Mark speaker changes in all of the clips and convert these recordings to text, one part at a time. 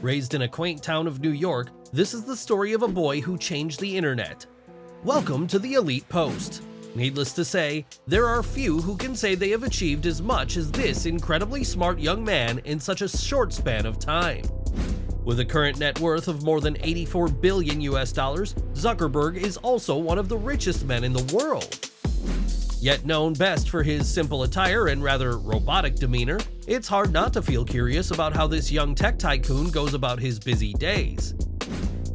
Speaker 1: Raised in a quaint town of New York, this is the story of a boy who changed the internet. Welcome to the Elite Post. Needless to say, there are few who can say they have achieved as much as this incredibly smart young man in such a short span of time. With a current net worth of more than 84 billion US dollars, Zuckerberg is also one of the richest men in the world. Yet known best for his simple attire and rather robotic demeanor, it's hard not to feel curious about how this young tech tycoon goes about his busy days.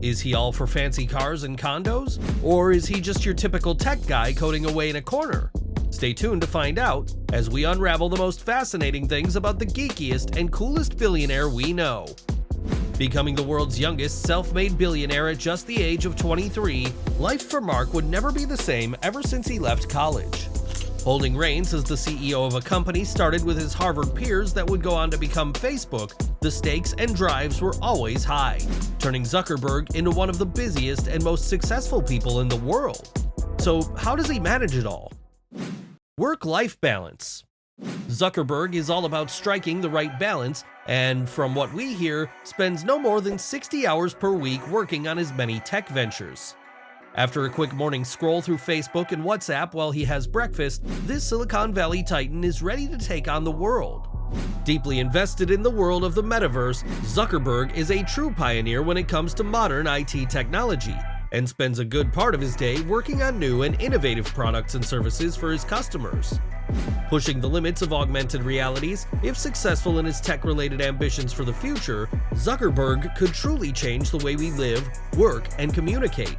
Speaker 1: Is he all for fancy cars and condos? Or is he just your typical tech guy coding away in a corner? Stay tuned to find out as we unravel the most fascinating things about the geekiest and coolest billionaire we know. Becoming the world's youngest self-made billionaire at just the age of 23, life for Mark would never be the same ever since he left college. Holding reins as the CEO of a company started with his Harvard peers that would go on to become Facebook, the stakes and drives were always high, turning Zuckerberg into one of the busiest and most successful people in the world. So how does he manage it all? Work-life balance. Zuckerberg is all about striking the right balance, and from what we hear, spends no more than 60 hours per week working on his many tech ventures. After a quick morning scroll through Facebook and WhatsApp while he has breakfast, this Silicon Valley titan is ready to take on the world. Deeply invested in the world of the metaverse, Zuckerberg is a true pioneer when it comes to modern IT technology, and spends a good part of his day working on new and innovative products and services for his customers. Pushing the limits of augmented realities, if successful in his tech-related ambitions for the future, Zuckerberg could truly change the way we live, work, and communicate.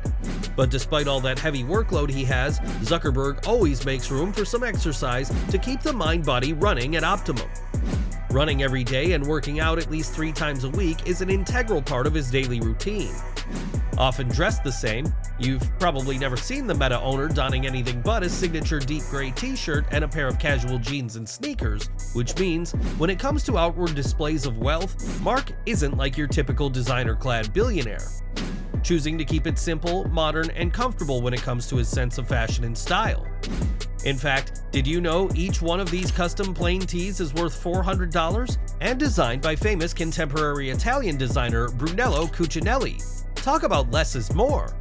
Speaker 1: But despite all that heavy workload he has, Zuckerberg always makes room for some exercise to keep the mind-body running at optimum. Running every day and working out at least 3 times a week is an integral part of his daily routine. Often dressed the same, you've probably never seen the Meta owner donning anything but a signature deep gray t-shirt and a pair of casual jeans and sneakers, which means when it comes to outward displays of wealth, Mark isn't like your typical designer-clad billionaire. Choosing to keep it simple, modern, and comfortable when it comes to his sense of fashion and style. In fact, did you know each one of these custom plain tees is worth $400 and designed by famous contemporary Italian designer Brunello Cucinelli? Talk about less is more.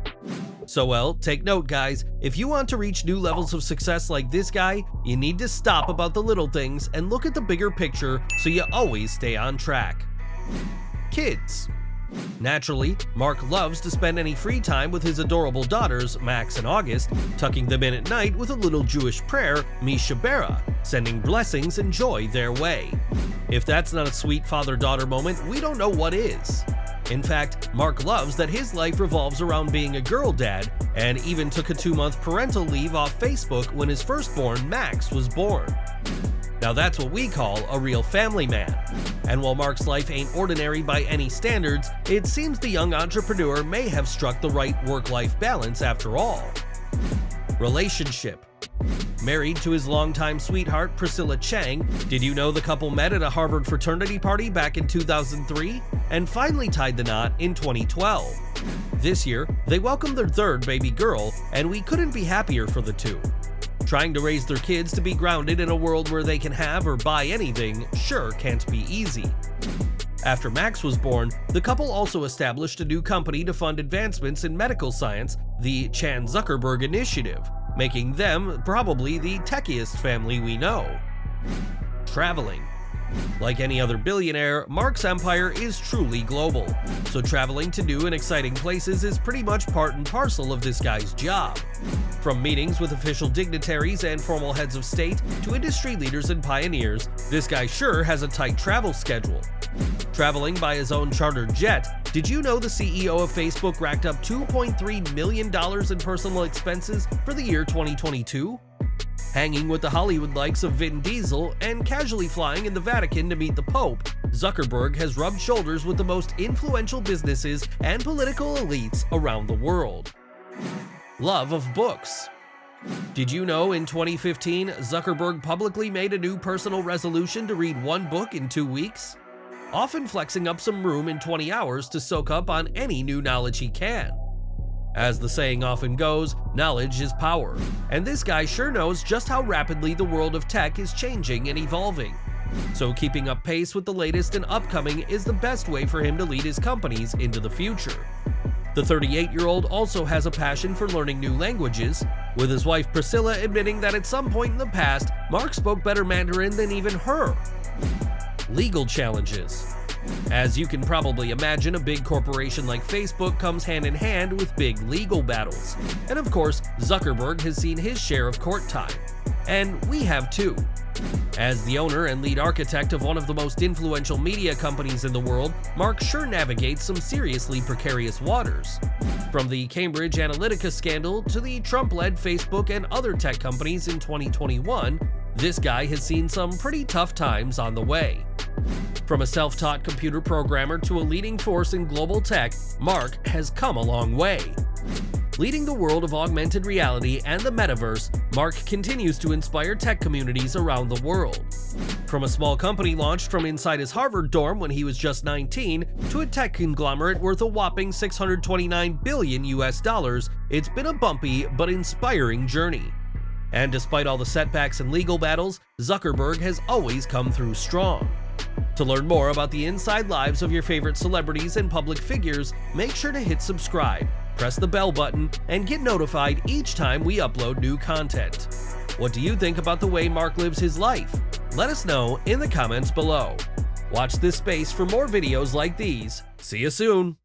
Speaker 1: So well, take note guys, if you want to reach new levels of success like this guy, you need to stop about the little things and look at the bigger picture so you always stay on track. Kids. Naturally, Mark loves to spend any free time with his adorable daughters, Max and August, tucking them in at night with a little Jewish prayer, Mi Shabera, sending blessings and joy their way. If that's not a sweet father-daughter moment, we don't know what is. In fact, Mark loves that his life revolves around being a girl dad, and even took a 2-month parental leave off Facebook when his firstborn, Max, was born. Now that's what we call a real family man. And while Mark's life ain't ordinary by any standards, it seems the young entrepreneur may have struck the right work-life balance after all. Relationship. Married to his longtime sweetheart, Priscilla Chang, did you know the couple met at a Harvard fraternity party back in 2003 and finally tied the knot in 2012? This year, they welcomed their 3rd baby girl, and we couldn't be happier for the two. Trying to raise their kids to be grounded in a world where they can have or buy anything sure can't be easy. After Max was born, the couple also established a new company to fund advancements in medical science, the Chan Zuckerberg Initiative, making them probably the techiest family we know. Traveling. Like any other billionaire, Mark's empire is truly global, so traveling to new and exciting places is pretty much part and parcel of this guy's job. From meetings with official dignitaries and formal heads of state to industry leaders and pioneers, this guy sure has a tight travel schedule. Traveling by his own chartered jet, did you know the CEO of Facebook racked up $2.3 million in personal expenses for the year 2022? Hanging with the Hollywood likes of Vin Diesel and casually flying in the Vatican to meet the Pope, Zuckerberg has rubbed shoulders with the most influential businesses and political elites around the world. Love of books. Did you know in 2015, Zuckerberg publicly made a new personal resolution to read 1 book in 2 weeks? Often flexing up some room in 20 hours to soak up on any new knowledge he can. As the saying often goes, knowledge is power, and this guy sure knows just how rapidly the world of tech is changing and evolving. So keeping up pace with the latest and upcoming is the best way for him to lead his companies into the future. The 38-year-old also has a passion for learning new languages, with his wife Priscilla admitting that at some point in the past, Mark spoke better Mandarin than even her. Legal challenges. As you can probably imagine, a big corporation like Facebook comes hand in hand with big legal battles. And of course, Zuckerberg has seen his share of court time. And we have too. As the owner and lead architect of one of the most influential media companies in the world, Mark sure navigates some seriously precarious waters. From the Cambridge Analytica scandal to the Trump-led Facebook and other tech companies in 2021, this guy has seen some pretty tough times on the way. From a self-taught computer programmer to a leading force in global tech, Mark has come a long way. Leading the world of augmented reality and the metaverse, Mark continues to inspire tech communities around the world. From a small company launched from inside his Harvard dorm when he was just 19 to a tech conglomerate worth a whopping $629 billion, it's been a bumpy but inspiring journey. And despite all the setbacks and legal battles, Zuckerberg has always come through strong. To learn more about the inside lives of your favorite celebrities and public figures, make sure to hit subscribe, press the bell button, and get notified each time we upload new content. What do you think about the way Mark lives his life? Let us know in the comments below. Watch this space for more videos like these. See you soon!